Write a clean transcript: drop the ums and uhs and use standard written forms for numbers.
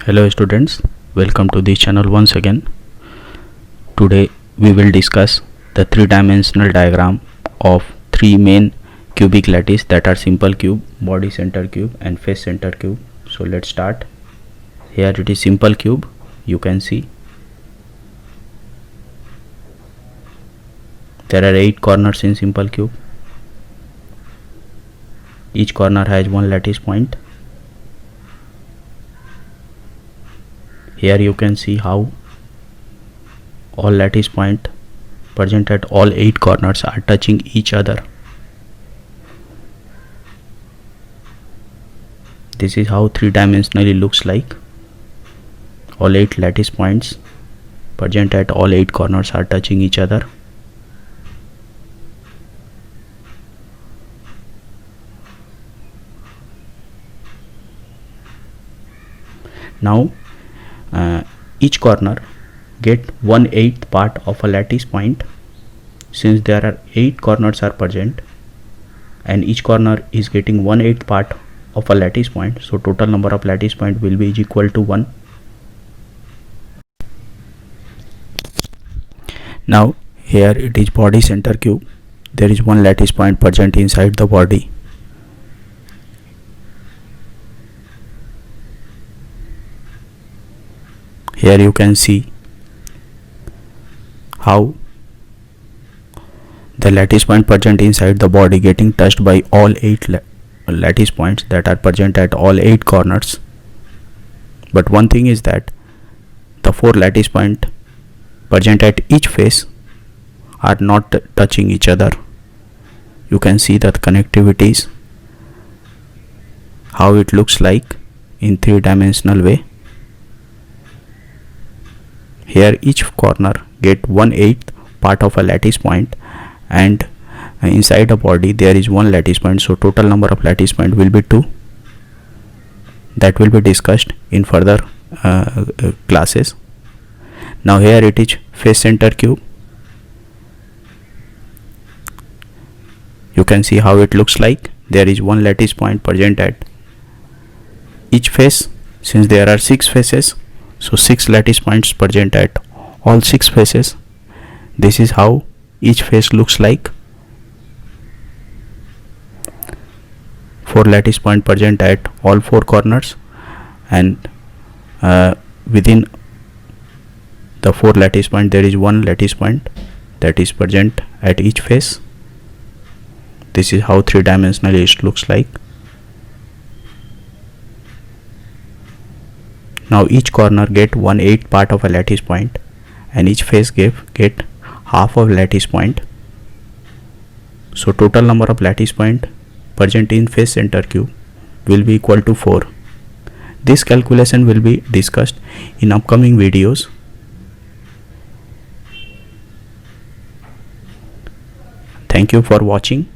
Hello students, welcome to this channel once again. Today we will discuss the three-dimensional diagram of three main cubic lattice that are simple cube, body center cube and face center cube. So let's start. Here it is simple cube. You can see there are 8 corners in simple cube. Each corner has one lattice point. Here you can see how all lattice points present at all 8 corners are touching each other. This is how three-dimensionally looks like. All 8 lattice points present at all 8 corners are touching each other. Now each corner get 1/8 part of a lattice point. Since there are 8 corners are present and each corner is getting 1/8 part of a lattice point, so total number of lattice point will be equal to 1. Now here it is body center cube. There is one lattice point present inside the body. Here you can see how the lattice point present inside the body getting touched by all 8 lattice points that are present at all 8 corners. But one thing is that the 4 lattice points present at each face are not touching each other. You can see that connectivities, how it looks like in three-dimensional way. Here each corner get 1/8 part of a lattice point, and inside a body there is one lattice point, so total number of lattice point will be 2. That will be discussed in further classes. Now here it is face center cube. You can see how it looks like. There is one lattice point present at each face. Since there are 6 faces, so 6 lattice points present at all 6 faces. This is how each face looks like. 4 lattice point present at all 4 corners, and within the 4 lattice point there is one lattice point that is present at each face. This is how three-dimensionally it looks like. Now each corner get 1/8 part of a lattice point, and each face get half of lattice point. So total number of lattice point present in face center cube will be equal to 4. This calculation will be discussed in upcoming videos. Thank you for watching.